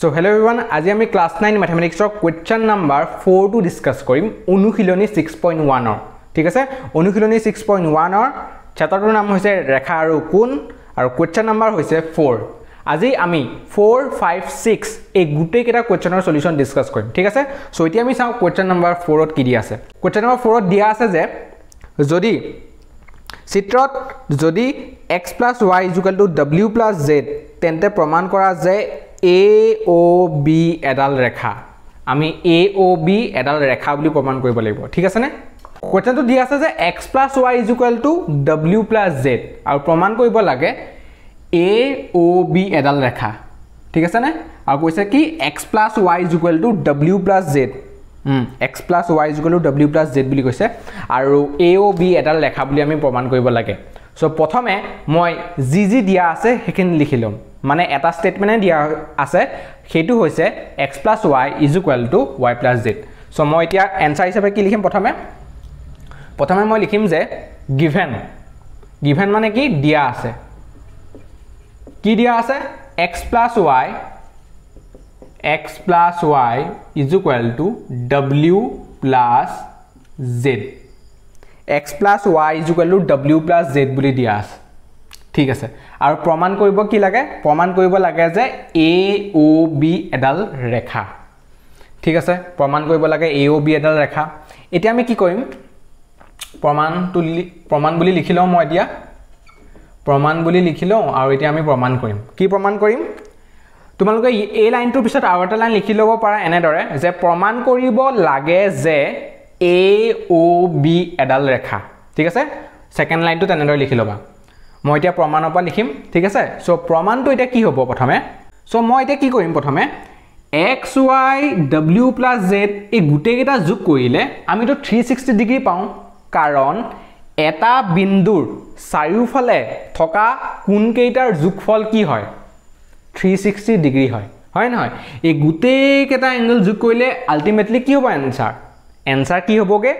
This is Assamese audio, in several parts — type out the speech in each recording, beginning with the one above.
So hello everyone, আজি আমি class 9 mathematics question number 4 to discuss কৰিম অনুশীলনী 6.1 ৰ ঠিক আছে অনুশীলনী 6.1 ৰ চ্যাপ্টাৰটোৰ নাম হৈছে ৰেখা আৰু কোণ আৰু question number হৈছে 4 আজি আমি 4 5 6 এই গুটেই কেটা questionৰ সলিউশন ডিসকাস কৰিম ঠিক আছে সো এতিয়া আমি চাও question number 4 ত কি দিয়া আছে question number 4 ত দিয়া আছে যে যদি চিত্ৰত যদি x + y = w + z তেন্তে প্ৰমাণ কৰা যে AOB এডাল ৰেখা আমি AOB এডাল ৰেখা বুলি প্ৰমাণ কৰিব লাগিব ঠিক আছে নে কোৱেশ্চনটো দিয়া আছে যে x + y = w + z আৰু প্ৰমাণ কৰিব লাগে AOB এডাল ৰেখা ঠিক আছে নে আৰু কৈছে কি x + y = w + z x + y = w + z বুলি কৈছে আৰু AOB এডাল ৰেখা বুলি আমি প্ৰমাণ কৰিব লাগে সো প্ৰথমে মই জি দিয়া আছে হেকিন লিখি লম মানে এটা স্টেটমেন্টে দিয়া আছে হেতু হৈছে x + y = y + z so মই এতিয়া आंसर হিচাপে কি লিখিম প্ৰথমে মই লিখিম যে given মানে কি দিয়া আছে কি দিয়া আছে x + y = w + z x + y = w + z বুলি দিয়া আছে ঠিক আছে আৰু প্ৰমাণ কৰিব কি লাগে প্ৰমাণ কৰিব লাগে যে AOB এডাল ৰেখা ঠিক আছে প্ৰমাণ কৰিব লাগে AOB এডাল ৰেখা এতিয়া আমি কি কৰিম প্ৰমাণ বুলি লিখি লওঁ মই এতিয়া প্ৰমাণ বুলি লিখি লওঁ আৰু এতিয়া আমি প্ৰমাণ কৰিম কি প্ৰমাণ কৰিম তোমালোকে এই লাইনটোৰ পিছত আৰু এটা লাইন লিখি ল'ব পাৰা এনেদৰে যে প্ৰমাণ কৰিব লাগে যে AOB এডাল ৰেখা ঠিক আছে সেকেন্ড লাইনটো তেনেদৰে লিখি ল'বা মই এতিয়া প্ৰমাণৰ পৰা লিখিম ঠিক আছে সো প্ৰমাণটো এতিয়া কি হ'ব প্ৰথমে সো মই এতিয়া কি কৰিম প্ৰথমে x y w + z এই গুটেই কেটা যোগ কৰিলে আমি তো 360 ডিগ্ৰী পাওঁ কাৰণ এটা বিন্দুৰ চাৰিওফালে থকা কোণ কেইটাৰ যোগফল কি হয় 360 ডিগ্ৰী হয় নহয় এই গুটেই কেটা এংগল যোগ কৰিলে আলটিমেটলি কি হ'ব आंसर কি হ'বগে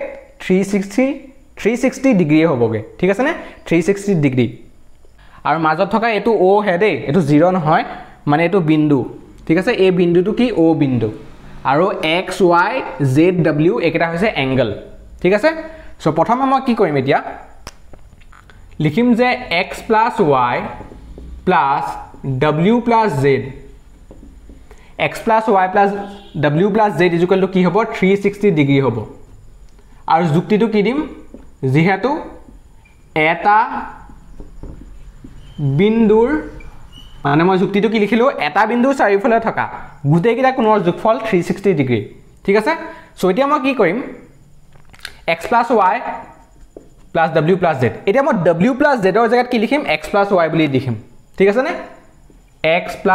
360 ডিগ্ৰী হ'বগে ঠিক আছে নে 360 ডিগ্ৰী আৰু মাজত থকা এটো O হে দে এটো 0 নহয় মানে এটো বিন্দু ঠিক আছে এই বিন্দুটো কি O বিন্দু আৰু x y z w একেটা হৈছে এংগল ঠিক আছে সো প্ৰথমে মই কি কৰিম এতিয়া লিখিম যে x + y + w + z x + y + w + z = কি হ'ব 360 ডিগ্ৰী হ'ব আৰু যুক্তিটো কি দিম যেহেতু এটা বিন্দুৰ মানে মই যুক্তিটো কি লিখিলো এটা বিন্দুৰ চাৰিওফালে থকা গুটেই কেটা কোণৰ যোগফল 360 ডিগ্ৰী ঠিক আছে সো এতিয়া মই কি কৰিম x + y + w + z এতিয়া মই w + z ৰ জায়গাত কি লিখিম x + y বুলি লিখিম ঠিক আছে নে x +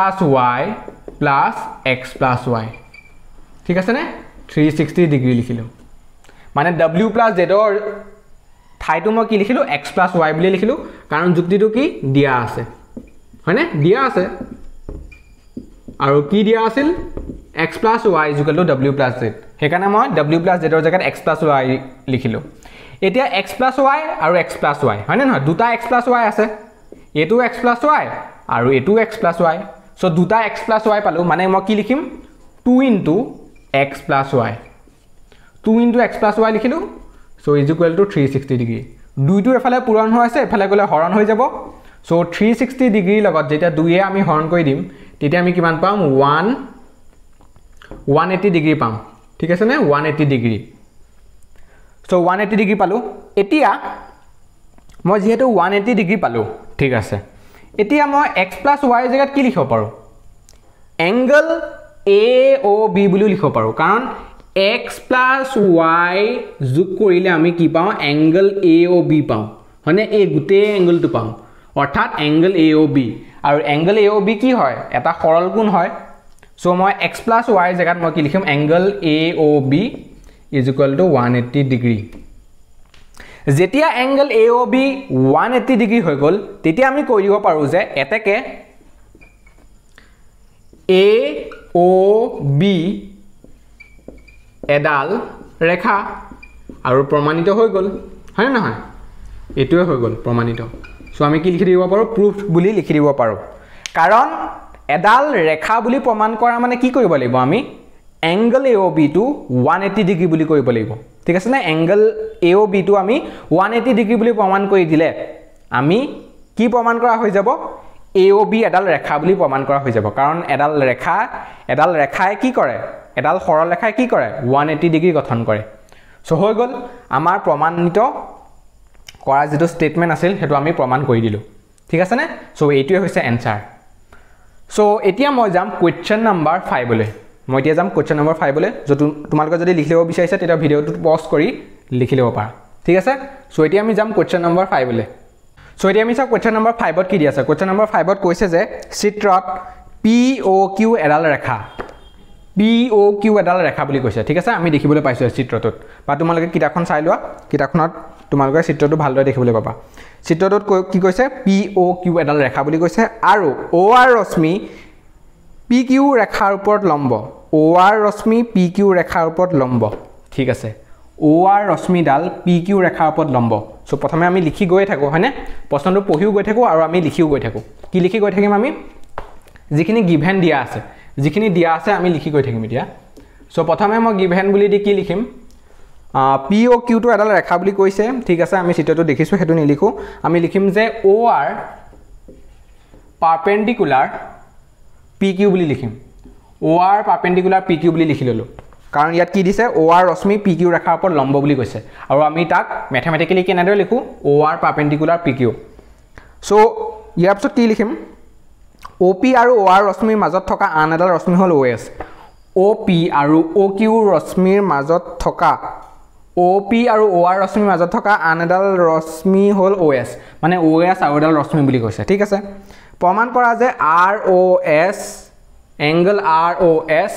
y + x + y ঠিক আছে নে 360 ডিগ্ৰী লিখিলো মানে w + z ৰ ঠাইটো মই কি লিখিলো x + y বুলি লিখিলো কাৰণ যুক্তিটো কি দিয়া আছে হয়নে দিয়া আছে আৰু কি দিয়া আছিল x + y = w + z হেকাৰণে মই w + z ৰ জায়গাত x + y লিখিলো এতিয়া x + y আৰু x + y হয়নে নহয় দুটা x + y আছে এটো x + y আৰু এটো x + y সো দুটা x + y পালো মানে মই কি লিখিম 2 * x + y 2 * x + y লিখিলো সো = 360 ডিগ্ৰী দুইটো এফালে পূৰণ হৈ আছে এফালে গলে হৰণ হৈ যাব সো 360 ডিগ্ৰীৰ লগত যেতিয়া দুইয়ে আমি হৰণ কৰি দিম তেতিয়া আমি কিমান পাম 180 ডিগ্ৰী পাম ঠিক আছে নে 180 ডিগ্ৰী সো 180 ডিগ্ৰী পালো এতিয়া মই যেহেতু 180 ডিগ্ৰী পালো ঠিক আছে এতিয়া মই x + y জায়গাত কি লিখিব পাৰো এংগল AOB বুলি লিখিব পাৰো কাৰণ x + y যোগ কৰিলে আমি কি পাওঁ এংগল AOB পাওঁ মানে এই গুটেই এংগলটো পাওঁ অৰ্থাৎ এংগল AOB আৰু এংগল AOB কি হয় এটা সৰল কোণ হয় সো মই x + y জায়গাত মই কি লিখিম এংগল AOB = 180 ডিগ্ৰী যেতিয়া এংগল AOB 180 ডিগ্ৰী হৈ গল তেতিয়া আমি কৈ দিব পাৰো যে এতেকে AOB এডাল ৰেখা আৰু প্ৰমাণিত হৈ গল হয় নহয় এটোৱে হৈ গল প্ৰমাণিত সো আমি কি লিখি দিব পাৰো প্ৰুফ বুলি লিখি দিব পাৰো কাৰণ এডাল ৰেখা বুলি প্ৰমাণ কৰা মানে কি কৰিব লাগিব আমি এংগল AOB টো 180 ডিগ্ৰী বুলি কৰিব লাগিব ঠিক আছে না এংগল AOB টো আমি 180 ডিগ্ৰী বুলি প্ৰমাণ কৰি দিলে আমি কি প্ৰমাণ কৰা হৈ যাব AOB এডাল ৰেখা বুলি প্ৰমাণ কৰা হৈ যাব কাৰণ এডাল ৰেখাই কি কৰে এডাল সৰল ৰেখাই কি কৰে 180 ডিগ্ৰী গঠন কৰে সো হৈ গল আমাৰ প্ৰমাণিত কৰা যেটো স্টেটমেন্ট আছিল হেতু আমি প্ৰমাণ কৰি দিলো ঠিক আছে না সো এইটোৱে হৈছে এনসাৰ সো এতিয়া মই যাম কোৱেশ্চন নম্বৰ 5 লৈ মই এতিয়া যাম কোৱেশ্চন নম্বৰ 5 লৈ যটো তোমালোকে যদি লিখি লব বিচাৰিছা তেতিয়া ভিডিওটো পজ কৰি লিখি লব পাৰা ঠিক আছে সো এতিয়া আমি যাম কোৱেশ্চন নম্বৰ 5 লৈ সো এতিয়া আমি চাও কোৱেশ্চন নম্বৰ 5 ত কি দি আছে কোৱেশ্চন নম্বৰ 5 ত কৈছে যে চিত্ৰত POQ এডাল ৰেখা POQ এডাল ৰেখা বুলি কৈছে ঠিক আছে আমি দেখিবলৈ পাইছো চিত্ৰটোত বা তোমালোকে কিতাপখন চাই লোৱা কিতাপখনত তোমালোকে চিত্ৰটো ভালদৰে দেখিবলৈ পাবা চিত্ৰটোত কি কৈছে POQ এডাল ৰেখা বুলি কৈছে আৰু OR ৰশ্মি PQ ৰেখাৰ ওপৰত লম্ব OR ৰশ্মি PQ ৰেখাৰ ওপৰত লম্ব ঠিক আছে OR ৰশ্মিডাল PQ ৰেখাৰ ওপৰত লম্ব সো প্ৰথমে আমি লিখি গৈ থাকো হয়নে প্ৰশ্নটো পঢ়িও গৈ থাকো আৰু আমি লিখিও গৈ থাকো কি লিখি গৈ থাকিম আমি যিখিনি গিভেন দিয়া আছে আমি লিখি গৈ থাকিম এতিয়া সো প্ৰথমে মই গিভেন বুলি দি কি লিখিম POQ টো এডাল ৰেখা বুলি কৈছে ঠিক আছে আমি চিত্ৰটো দেখিছো হেতু নিলিখো আমি লিখিম যে OR পাৰপেন্ডিকুলাৰ PQ বুলি লিখিম OR পাৰপেন্ডিকুলাৰ PQ বুলি লিখি ললো কাৰণ ইয়াত কি দিছে OR ৰশ্মি PQ ৰেখাৰ ওপৰত লম্ব বুলি কৈছে আৰু আমি তাক ম্যাথমেটিক্যালি কেনেদৰে লিখো OR পাৰপেন্ডিকুলাৰ PQ সো ইয়াৰ পিছত কি লিখিম OP আৰু OR ৰশ্মিৰ মাজত থকা আন এডাল ৰশ্মি হল OS OP আৰু OQ ৰশ্মিৰ মাজত থকা OP আৰু OR ৰশ্মিৰ মাজত থকা আন এডাল ৰশ্মি হল OS মানে OS আৰু এডাল ৰশ্মি বুলি কৈছে ঠিক আছে প্ৰমাণ কৰা যে ROS এংগল ROS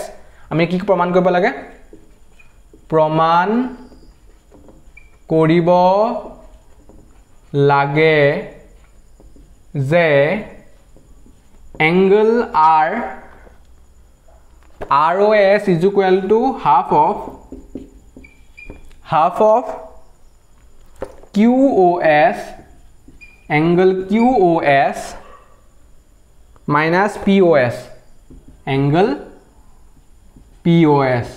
আমি কি প্ৰমাণ কৰিব লাগে প্ৰমাণ কৰিব লাগে যে angle ROS is equal to half of QOS angle QOS minus POS angle POS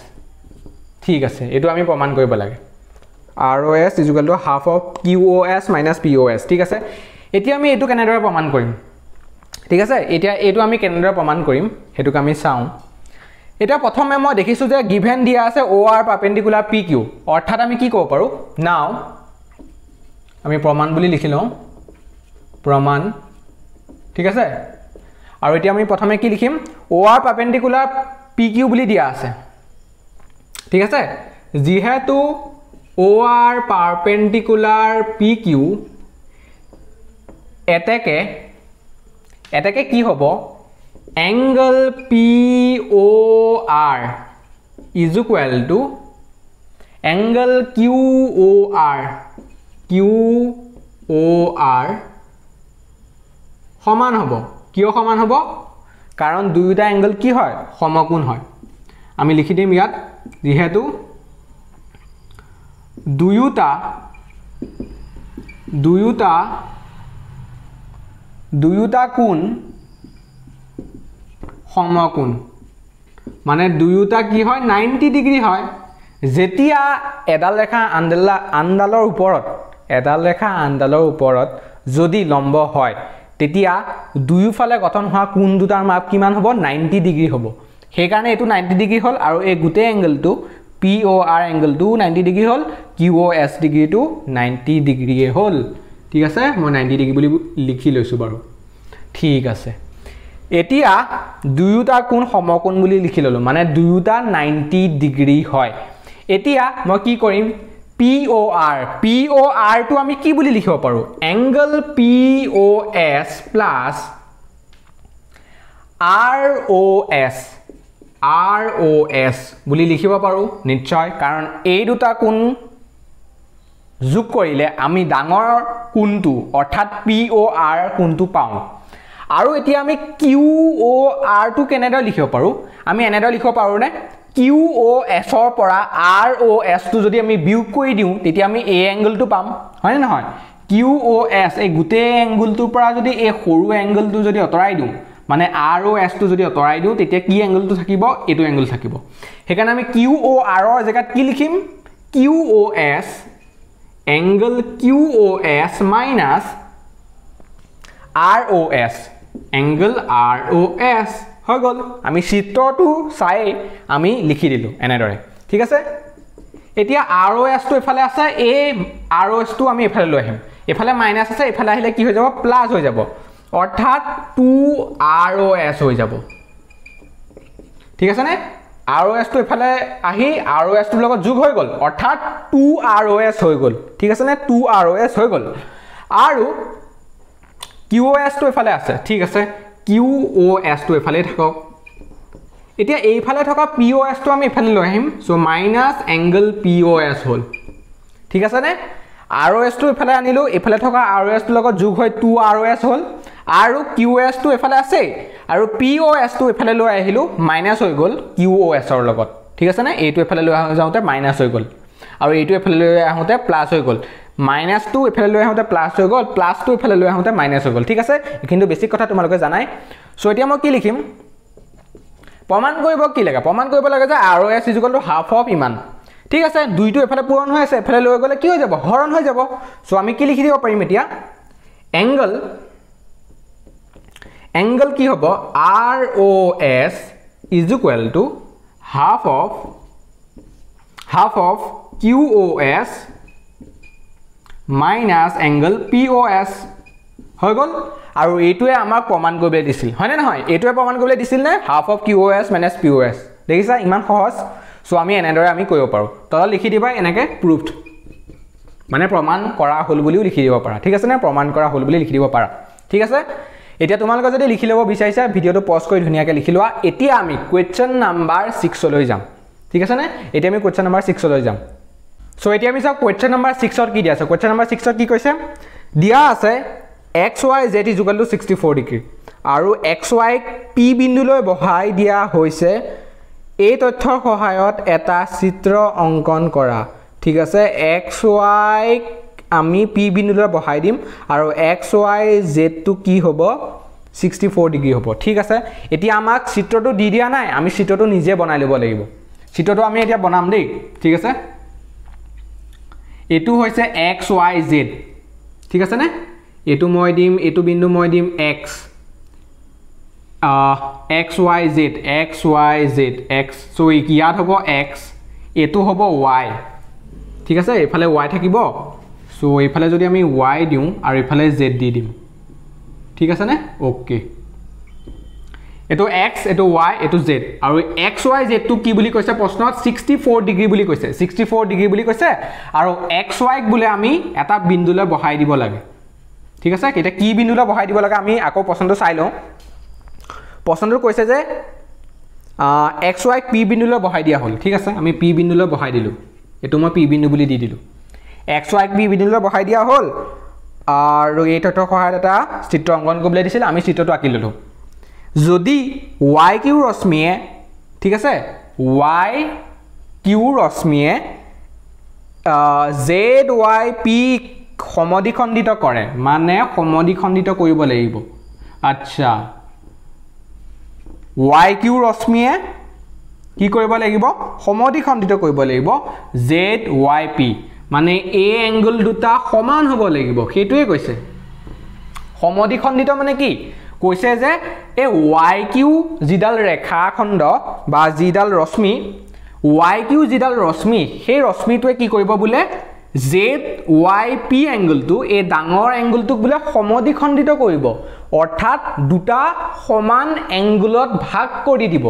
ঠিক আছে এটো আমি প্ৰমাণ কৰিব লাগে ROS is equal to half of QOS minus POS ঠিক আছে এতিয়া আমি এটো কেনেদৰে প্ৰমাণ কৰিম ঠিক আছে এতিয়া এটো আমি কেনেদৰে প্ৰমাণ কৰিম হেতুক আমি চাও এটা প্ৰথমে মই দেখিছো যে গিভেন দিয়া আছে OR পাৰপেন্ডিকুলাৰ PQ অৰ্থাৎ আমি কি ক'ব পাৰো নাও আমি প্ৰমাণ বুলি লিখি লওঁ প্ৰমাণ ঠিক আছে আৰু এতিয়া আমি প্ৰথমে কি লিখিম OR পাৰপেন্ডিকুলাৰ PQ বুলি দিয়া আছে ঠিক আছে যেহেতু OR পাৰপেন্ডিকুলাৰ PQ এটাকে কি হ'ব angle POR is equal to angle QOR সমান হ'ব কিয় সমান হ'ব কাৰণ দুইটা এংগল কি হয় সমকোণ হয় আমি লিখি দিম ইয়াত যেহেতু দুইটা কোণ সমকোণ মানে দুইটা কি হয় 90 ডিগ্ৰী হয় যেতিয়া এডাল ৰেখা আনডালৰ ওপৰত যদি লম্ব হয় তেতিয়া দুইফালে গঠন হোৱা কোণ দুটাৰ মাপ কিমান হ'ব 90 ডিগ্ৰী হ'ব সেই কাৰণে এটো 90 ডিগ্ৰী হল আৰু এই গুটে এংগলটো POR এংগলটো 90 ডিগ্ৰী হল QOS ডিগ্ৰীটো 90 ডিগ্ৰী হল ঠিক আছে মই 90 ডিগ্ৰী বুলি লিখি লৈছো বাৰু ঠিক আছে এতিয়া দুইটা কোণ সমকোণ বুলি লিখি ললো মানে দুইটা 90 ডিগ্ৰী হয় এতিয়া মই কি কৰিম POR টো আমি কি বুলি লিখিব পাৰো এংগল POS প্লাস ROS বুলি লিখিব পাৰো নিশ্চয় কাৰণ এই দুটা কোণ যোগ কৰিলে আমি ডাঙৰ কোণটো অৰ্থাৎ POR কোণটো পাওঁ আৰু এতিয়া আমি QOR টো কেনেদৰে লিখিব পাৰো আমি এনেদৰে লিখিব পাৰো নে QOS ৰ পৰা ROS টো যদি আমি বিয়োগ কৰি দিও তেতিয়া আমি এই এংগলটো পাম হয় নহয় QOS এই গুটে এংগলটোৰ পৰা যদি এই সৰু এংগলটো যদি অতৰাই দিও মানে r ও s টো যদি অতৰাই দিও তেতিয়া কি এংগলটো থাকিব এটো এংগল থাকিব হেকাৰণে আমি q o r ৰ জায়গাত কি লিখিম q o s angle q o s minus r o s angle r o s হৈ গল আমি চিত্ৰটো চাই আমি লিখি দিলো এনেদৰে ঠিক আছে এতিয়া r o s টো এফালে আছে এই r o s টো আমি এফালে লৈ আহিম এফালে মাইনাস আছে এফালে আহিলে কি হৈ যাব প্লাস হৈ যাব অৰ্থাৎ 2 r o s হৈ যাব ঠিক আছে নে r o s টো এফালে আহি r o s টোৰ লগত যোগ হৈ গল অৰ্থাৎ 2 r o s হৈ গল ঠিক আছে নে 2 r o s হৈ গল আৰু q o s টো এফালে আছে ঠিক আছে q o s টো এফালে থাকক এতিয়া এইফালে থকা p o s টো আমি এফালে লৈ আহিম so minus angle p o s হল ঠিক আছে নে r o s টো এফালে আনিলো এফালে থকা r o s টো লগত যোগ হৈ 2 r o s হল আৰু q o s টো এফালে আছে আৰু p o s টো এফালে লৈ আহিলো মাইনাস হৈ গল q o s ৰ লগত ঠিক আছে নে এইটো এফালে লৈ যাওঁতে মাইনাস হৈ গল আৰু এইটো এফালে লৈ আহোঁতে প্লাস হৈ গল মাইনাস টো এফালে লৈ আহোঁতে প্লাস হৈ গল প্লাস টো এফালে লৈ আহোঁতে মাইনাস হৈ গল ঠিক আছে কিন্তু বেছিক কথা তোমালোকে জানাই সো এতিয়া মই কি লিখিম প্ৰমাণ কৰিব কি লাগে প্ৰমাণ কৰিব লাগে যে r o s half of ইমান ঠিক আছে দুইটো এফালে পূৰণ হৈ আছে এফালে লৈ গলে কি হৈ যাব হৰণ হৈ যাব সো আমি কি লিখি দিব পাৰিম এতিয়া এংগল কি হ'ব r o s half of q o s minus angle p o s হৈ গল আৰু এইটোৱে আমাক প্ৰমাণ কৰিবলৈ দিছিল হয় নে নহয় এইটোৱে প্ৰমাণ কৰিবলৈ দিছিল নে half of q o s minus p o s দেখিছা ইমান সহজ সো আমি এনেদৰে আমি কৰিব পাৰো তল লিখি দিবা এনেকে প্ৰুভড মানে প্ৰমাণ কৰা হল বুলিও লিখি দিব পাৰা ঠিক আছে নে প্ৰমাণ কৰা হল বুলি লিখি দিব পাৰা ঠিক আছে এতিয়া তোমালোকে যদি লিখি লব বিচাৰিছা ভিডিওটো পজ কৰি ধুনিয়াকে লিখি লোৱা এতিয়া আমি কোৱেশ্চন নাম্বাৰ 6 লৈ যাম ঠিক আছে নে এতিয়া আমি কোৱেশ্চন নাম্বাৰ 6 লৈ যাম সো এতিয়া আমি চাও কোৱেশ্চন নাম্বাৰ 6 ৰ কি দিয়া আছে কোৱেশ্চন নাম্বাৰ 6 ৰ কি কৈছে দিয়া আছে xy z = 64 ডিগ্ৰী আৰু xy p বিন্দুলৈ বহাই দিয়া হৈছে এই তথ্যৰ সহায়ত এটা চিত্ৰ অংকন কৰা ঠিক আছে xy আমি p বিন্দুলৈ বহাই দিম আৰু xy z টো কি হ'ব 64 ডিগ্ৰী হ'ব ঠিক আছে এতিয়া আমাক চিত্ৰটো দি দিয়া নাই আমি চিত্ৰটো নিজে বনাই লব লাগিব চিত্ৰটো আমি এতিয়া বনাম দেই ঠিক আছে এটো হৈছে xy z ঠিক আছে নে এটো মই দিম এটো বিন্দু মই দিম x xyz x সো ইয়াত হ'ব x এটো হ'ব y ঠিক আছে এফালে y থাকিব সো এফালে যদি আমি y দিও আৰু এফালে z দি দিম ঠিক আছে নে ওকে এটো x এটো y এটো z আৰু xyz টো কি বুলি কৈছে প্ৰশ্নত 64 ডিগ্ৰী বুলি কৈছে 64 ডিগ্ৰী বুলি কৈছে আৰু xy ক বুলে আমি এটা বিন্দুলৈ বহাই দিব লাগে ঠিক আছে এটা কি বিন্দুলৈ বহাই দিব লাগে আমি আকৌ প্ৰশ্নটো চাই লওঁ প্ৰশ্নটো কৈছে যে xy p বিন্দুলৈ বহাই দিয়া হল ঠিক আছে আমি p বিন্দুলৈ বহাই দিলো এটো মই p বিন্দু বুলি দি দিলো xy p বিন্দুলৈ বহাই দিয়া হল আৰু এই তথ্যৰ সহায়ত এটা চিত্ৰ অংকন কৰিবলৈ দিছিল আমি চিত্ৰটো আঁকি ললো যদি y q ৰশ্মিয়ে ঠিক আছে y q ৰশ্মিয়ে z y p সমদ্বিখণ্ডিত কৰে মানে সমদ্বিখণ্ডিত কৰিব লাগিব আচ্ছা y q ৰশ্মিয়ে কি কৰিব লাগিব সমদ্বিখণ্ডিত কৰিব লাগিব z y p মানে এই এংগল দুটা সমান হ'ব লাগিব হেতুৱে কৈছে সমদ্বিখণ্ডিত মানে কি কৈছে যে এই y q জিডাল ৰেখাখণ্ড বা জিডাল ৰশ্মি y q জিডাল ৰশ্মি সেই ৰশ্মিটোৱে কি কৰিব বুলে z y p এংগলটো এই ডাঙৰ এংগলটোক বুলে সমদ্বিখণ্ডিত কৰিব অৰ্থাৎ দুটা সমান এংগলত ভাগ কৰি দিব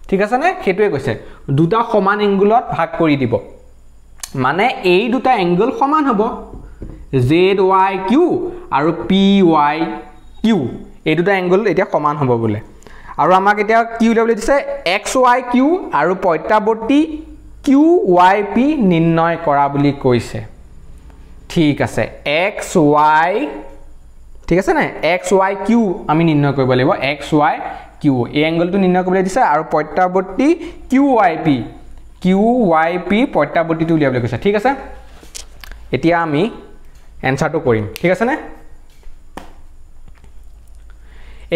ঠিক আছে নে হেতুৱে কৈছে দুটা সমান এংগলত ভাগ কৰি দিব মানে এই দুটা এংগল সমান হ'ব ZYQ আৰু PYQ এই দুটা এংগল এতিয়া সমান হ'ব বুলে আৰু আমাক এতিয়া কি উলিয়াবলৈ দিছে XYQ আৰু প্ৰত্যাৱৰ্তী QYP নিৰ্ণয় কৰা বুলি কৈছে ঠিক আছে XY ঠিক আছে নে XYQ আমি নিৰ্ণয় কৰিব লাগিব XYQ এই এংগলটো নিৰ্ণয় কৰিবলৈ দিছে আৰু প্ৰত্যাৱৰ্তী QYP প্ৰত্যাৱৰ্তীটো উলিয়াবলৈ কৈছে ঠিক আছে এতিয়া আমি এনসাৰটো কৰিম ঠিক আছে নে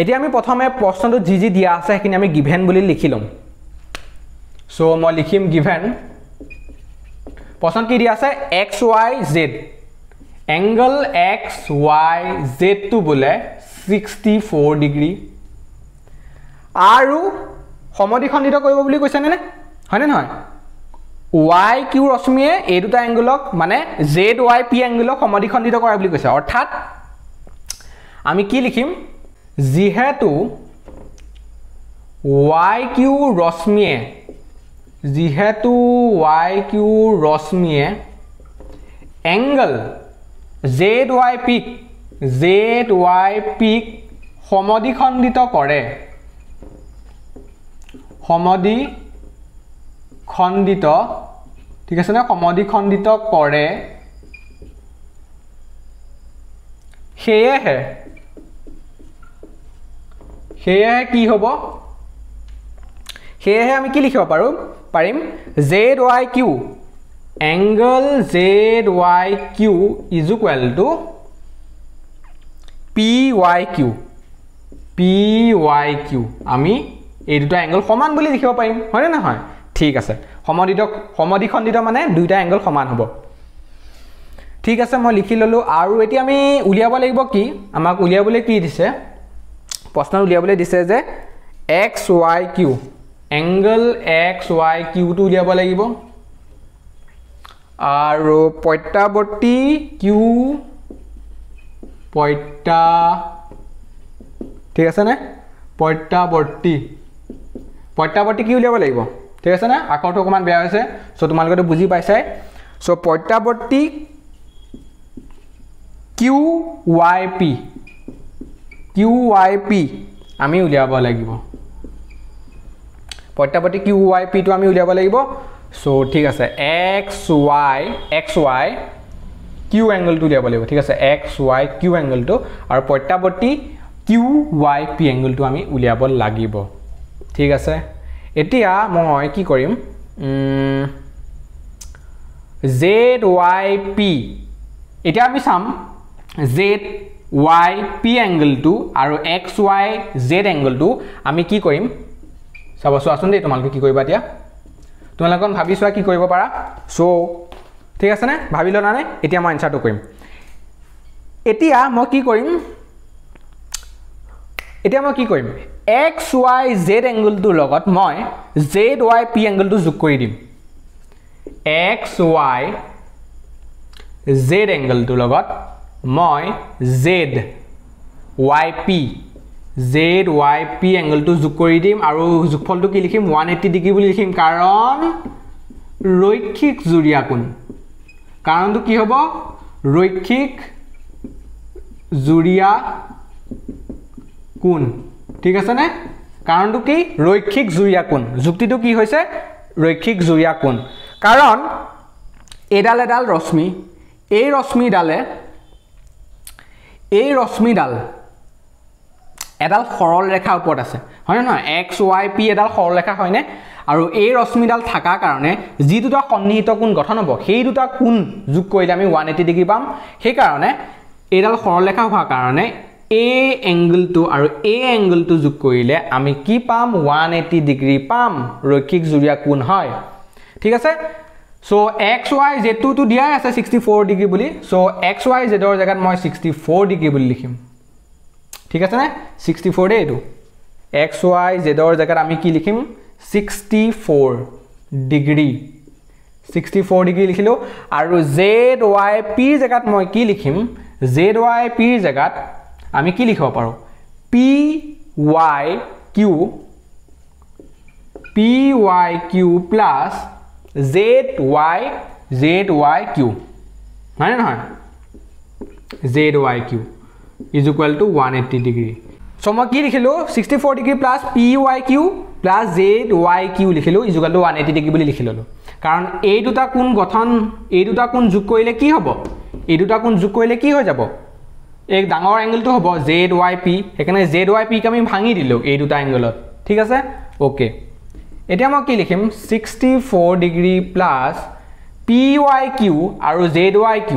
এতিয়া আমি প্ৰথমে প্ৰশ্নটো যি যি দিয়া আছে সেইখিনি আমি গিভেন বুলি লিখি লম সো মই লিখিম গিভেন প্ৰশ্ন কি দিয়া আছে XYZ এংগল XYZ টু বলে 64 ডিগ্ৰী আৰু সমদ্বিখণ্ডিত কৰিব বুলি কৈছে নে হয় নে নহয় YQ ৰশ্মিয়ে এই দুটা এংগলক মানে ZYP এংগলক সমদ্বিখণ্ডিত কৰা বুলি কৈছে অৰ্থাৎ আমি কি লিখিম যেহেতু YQ ৰশ্মিয়ে এংগল ZYP সমদ্বিখণ্ডিত কৰে ঠিক আছে না সমদ্বিখণ্ডিত কৰে সেয়েহে কি হ'ব সেয়েহে আমি কি লিখিব পাৰিম ZYQ angle ZYQ is equal to PYQ আমি এই দুটা এংগল সমান বুলি লিখিব পাৰিম হয় না নহয় ঠিক আছে সমদ্বিখণ্ডিত মানে দুইটা এংগল সমান হ'ব ঠিক আছে মই লিখি ললো আৰু এতিয়া আমি উলিয়াব লাগিব কি আমাক উলিয়াবলৈ কি দিছে প্ৰশ্ন উলিয়াবলৈ দিছে যে XYQ এংগল XYQ টো উলিয়াব লাগিব আৰু প্ৰত্যাৱৰ্তী Q ঠিক আছে নে প্ৰত্যাৱৰ্তী কি উলিয়াব লাগিব ঠিক আছে না আকৰটো অকমান বেয়া হৈছে সো তোমালোকে বুজি পাইছাই সো প্ৰত্যাৱৰ্তী QYP আমি উলিয়াব লাগিব প্ৰত্যাৱৰ্তী QYP টো আমি উলিয়াব লাগিব সো ঠিক আছে XY Q এংগল টো উলিয়াব লাগিব ঠিক আছে XY Q এংগল টো আৰু প্ৰত্যাৱৰ্তী QYP এংগল টো আমি উলিয়াব লাগিব ঠিক আছে এতিয়া মই কি কৰিম ZYP এতিয়া আমি চাম ZYP এংগল টো আৰু XYZ এংগল টো আমি কি কৰিম চাবছো আসুন দে তোমালোকে কি কৰিবা এতিয়া তোমালোকন ভাবিছোৱা কি কৰিব পাৰা সো ঠিক আছে নে ভাবিলো না নে এতিয়া মই আনসাৰটো কৰিম এতিয়া মই কি কৰিম XYZ এংগলটোৰ লগত মই ZYP এংগলটো যোগ কৰি দিম XYZ এংগলটোৰ লগত মই ZYP এংগলটো যোগ কৰি দিম আৰু যোগফলটো কি লিখিম 180 ডিগ্ৰী বুলি লিখিম কাৰণ ৰৈখিক জুৰিয়া কোণ কাৰণটো কি হ'ব ৰৈখিক জুৰিয়া কোণ ঠিক আছে নে কাৰণটো কি ৰৈখিক জুৰিয়া কোণ যুক্তিটো কি হৈছে ৰৈখিক জুৰিয়া কোণ কাৰণ এডাল ৰশ্মি এই ৰশ্মিডাল এডাল সৰল ৰেখা ওপৰত আছে হয় না XYP এডাল সৰল ৰেখা হয়নে আৰু এই ৰশ্মিডাল থাকা কাৰণে যি দুটা সন্নিহিত কোণ গঠন হ'ব সেই দুটা কোণ যোগ কৰিলে আমি 180 ডিগ্ৰী পাম সেই কাৰণে এডাল সৰল ৰেখা হোৱা কাৰণে এই এংগলটো আৰু এই এংগলটো যোগ কৰিলে আমি কি পাম 180 ডিগ্ৰী পাম ৰৈখিক জুৰিয়া কোণ হয় ঠিক আছে সো XYZ টো দিয়াই আছে 64 ডিগ্ৰী বুলি সো XYZ ৰ জায়গাত মই 64 ডিগ্ৰী বুলি লিখিম ঠিক আছে না 64 দে এটো XYZ ৰ জায়গাত আমি কি লিখিম 64 ডিগ্ৰী লিখিলো আৰু ZYP ৰ জায়গাত মই কি লিখিম ZYP ৰ জায়গাত আমি কি লিখিব পাৰো PYQ প্লাস ZYQ হয় না নহয় ZYQ is equal to 180 degree so মই কি লিখিলো 64 degree plus PYQ plus ZYQ লিখিলো is equal to 180 degree বুলি লিখি ললো কাৰণ এই দুটা কোণ গঠন এই দুটা কোণ যোগ কৰিলে কি হ'ব এই দুটা কোণ যোগ কৰিলে কি হৈ যাব এক ডাঙৰ এংগলটো হ'ব ZYP এখানে ZYP ক আমি ভাঙি দিলো এই দুটা এংগলত ঠিক আছে ওকে এতিয়া মই কি লিখিম 64 degree plus PYQ আৰু ZYQ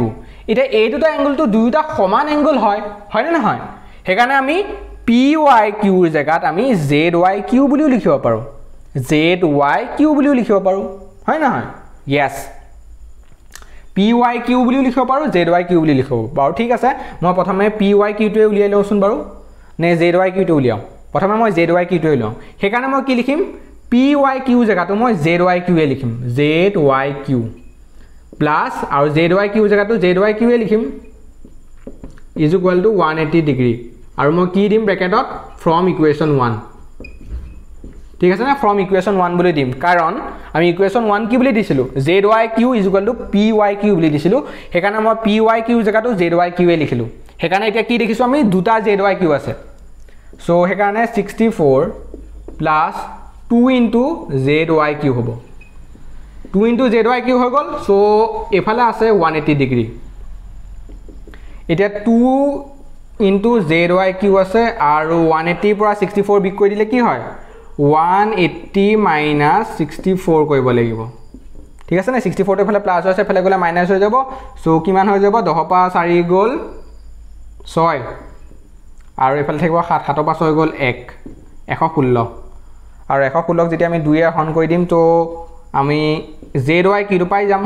এটা এই দুটা এংগলটো দুইটা সমান এংগল হয় হয় না নহয় হেকাৰণে আমি P PYQ জেগাত আমি ZYQ বুলিও লিখিব পাৰো ZYQ বুলিও লিখিব পাৰো হয় না হয় yes PYQ বুলিও লিখিব পাৰো ZYQ বুলি লিখিব পাৰো ঠিক আছে মই প্ৰথমে PYQ টোৱে উলিয়াই লওঁচোন বাৰু নে ZYQ টো উলিয়াও প্ৰথমে মই ZYQ টো উলিয়াও হেকাৰণে মই কি লিখিম PYQ জেগাটো মই ZYQ এ লিখিম ZYQ প্লাস আৰু ZYQ জেগাটো ZYQ এ লিখিম is equal to 180 ডিগ্ৰী আৰু মই কি দিম ব্ৰেকেটত from equation 1 ঠিক আছে না from equation 1 বুলি দিম কাৰণ আমি equation 1 কি বুলি দিছিলো ZYQ is equal to PYQ বুলি দিছিলো হেকাৰণে মই PYQ জেগাটো ZYQ এ লিখিলো হেকাৰণে এতিয়া কি দেখিছো আমি দুটা ZYQ আছে সো হেকাৰণে 64 plus 2 into ZYQ হ'ব 2 into ZYQ হৈ গল সো এফালে আছে 180 ডিগ্ৰী এতিয়া 2 into ZYQ আছে আৰু 180 পৰা 64 বিক কৰি দিলে কি হয় 180 minus 64 কৰিব লাগিব ঠিক আছে না 64 টো এফালে প্লাস আছে এফালে গলে মাইনাস হৈ যাব সো কিমান হৈ যাব 10 পৰা 4 গল 6 আৰু এফালে থাকিব 7 7 পৰা 6 গল 1 116 আৰু 116 যেতিয়া আমি 2 এ হৰণ কৰি দিম তো আমি ZYQ টো পাই যাম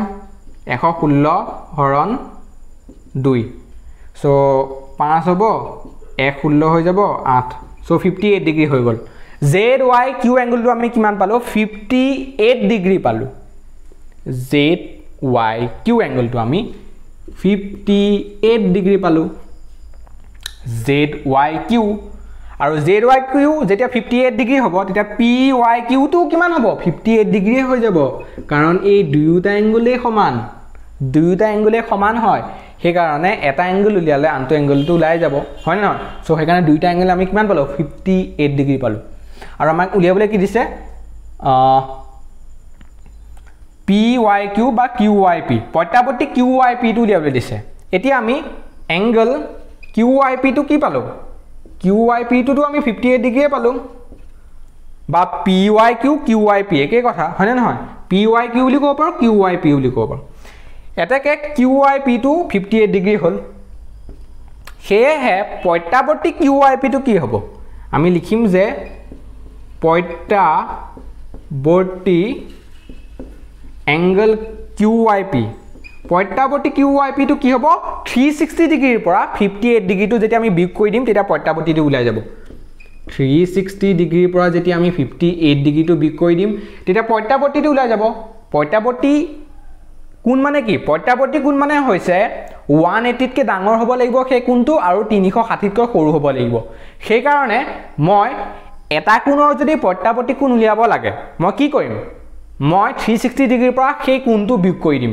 116 হৰণ 2 সো 5 হ'ব 116 হৈ যাব 8 সো 58 ডিগ্ৰী হৈ গল ZYQ angle টো আমি কিমান পালো 58 ডিগ্ৰী পালো ZYQ angle টো আমি 58 ডিগ্ৰী পালো ZYQ আৰু ZYQ যেতিয়া 58 ডিগ্ৰী হ'ব তেতিয়া PYQ টো কিমান হ'ব 58 ডিগ্ৰী হৈ যাব কাৰণ এই দুয়োটা এংগলে সমান হয় সেই কাৰণে এটা এংগল উলিয়ালে আনটো এংগলটো ওলাই যাব হয় না সো সেই কাৰণে দুয়োটা এংগল আমি কিমান পালো 58 ডিগ্ৰী পালো আৰু আমাক উলিয়াবলৈ কি দিছে PYQ বা QYP পট্টাপটি QYP টো উলিয়াবলৈ দিছে এতিয়া আমি এংগল QYP টো কি পালো QYP টো আমি 58 ডিগ্ৰী পালো বা PYQ QYP একে কথা হয় না নহয় PYQ বুলি ক'ব পাৰো QYP বুলি ক'ব পাৰো এটাকে QYP টো 58 ডিগ্ৰী হল হেহে পট্টাপটি QYP টো কি হ'ব আমি লিখিম যে পট্টাপটি এংগল QYP পট্টাপটি QYP টো কি হ'ব 360 ডিগ্ৰীৰ পৰা 58 ডিগ্ৰীটো যেতিয়া আমি বিয়োগ কৰি দিম তেতিয়া পট্টাপটিটো ওলাই যাব 360 ডিগ্ৰীৰ পৰা যেতিয়া আমি 58 ডিগ্ৰীটো বিয়োগ কৰি দিম তেতিয়া পট্টাপটিটো ওলাই যাব পট্টাপটি কোন মানে কি পট্টাপটি কোন মানে হৈছে 180 কে ডাঙৰ হ'ব লাগিব সেই কোনটো আৰু 360 কৈ সৰু হ'ব লাগিব সেই কাৰণে মই এটা কোণৰ যদি পট্টাপটি কোণ উলিয়াব লাগে মই কি কৰিম মই 360 ডিগ্ৰীৰ পৰা সেই কোণটো বিয়োগ কৰি দিম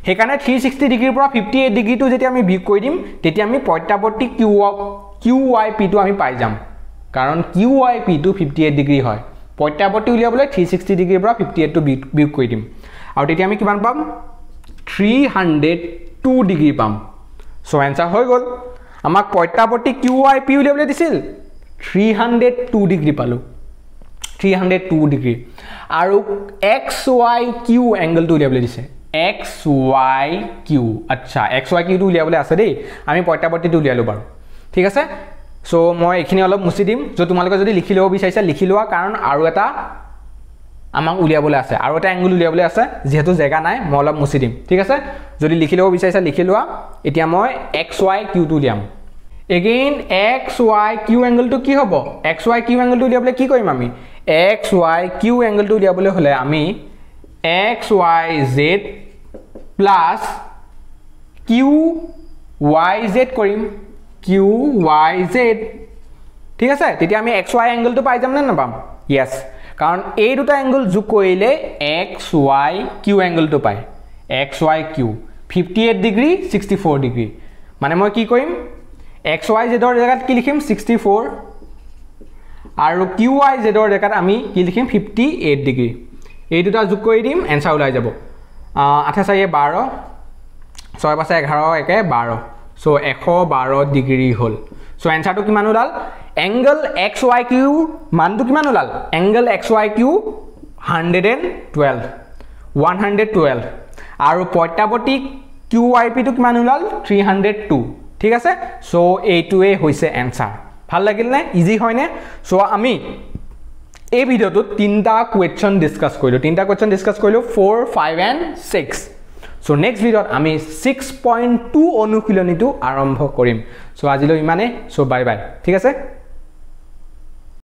সেই কাৰণে 360 ডিগ্ৰীৰ পৰা 58 ডিগ্ৰীটো যেতিয়া আমি বিয়োগ কৰি দিম তেতিয়া আমি পট্টাপটি QYP টো আমি পাই যাম কাৰণ QYP টো 58 ডিগ্ৰী হয় পট্টাপটি উলিয়াবলৈ 360 ডিগ্ৰীৰ পৰা 58 টো বিয়োগ কৰি দিম আৰু তেতিয়া আমি কিমান পাম 302 ডিগ্ৰী পাম সো आंसर হৈ গল আমাক পট্টাপটি QYP উলিয়াবলৈ দিছিল 302 ডিগ্ৰী পালো 302 ডিগ্ৰী আৰু XYQ এংগল টো উলিয়াবলৈ দিছে XYQ আচ্ছা XYQ টো উলিয়াবলৈ আছে দেই আমি পট্টাপটি টো উলিয়ালো বাৰু ঠিক আছে সো মই এখিনি অলপ মুছি দিম যে তোমালোকে যদি লিখি লব বিচাৰিছা লিখি লোৱা কাৰণ আৰু এটা আমাক উলিয়াবলৈ আছে আৰু এটা এংগল উলিয়াবলৈ আছে যেহেতু জায়গা নাই মই অলপ মুছি দিম ঠিক আছে যদি লিখি লব বিচাৰিছা লিখি লোৱা এতিয়া মই XYQ টো উলিয়াম again XYQ এংগল টো কি হ'ব XYQ এংগল টো উলিয়াবলৈ কি কৰিম আমি XYQ এংগল টো উলিয়াবলৈ হলে আমি XYZ plus QYZ কৰিম QYZ ঠিক আছে তেতিয়া আমি XY এংগল টো পাই যাম না নাপাম yes কাৰণ এই দুটা এংগল যোগ কৰিলে XYQ এংগল টো পায় XYQ 58 ডিগ্ৰী 64 ডিগ্ৰী মানে মই কি কৰিম XYZ ৰ জায়গাত কি লিখিম 64 আৰু QYZ ৰ জায়গাত আমি কি লিখিম 58 ডিগ্ৰী এই দুটা যোগ কৰি দিম आंसर ওলাই যাব 8 4 12 6 5 11 1 12 সো 112 ডিগ্ৰী হল সো आंसर টো কিমান ওলাল এংগল XYQ মানটো কিমান ওলাল এংগল XYQ 112 আৰু পট্টাপটি QYP টো কিমান ওলাল 302 ঠিক আছে সো এইটোৱে হৈছে आंसर ভাল লাগিল নে ইজি হয় নে সো আমি এই ভিডিওটো তিনটা কোৱেশ্চন ডিসকাস কৰিলো 4 5 and 6 সো নেক্সট ভিডিওত আমি 6.2 অনুশীলনীটো আৰম্ভ কৰিম সো আজিলৈ ইমানে সো বাই বাই ঠিক আছে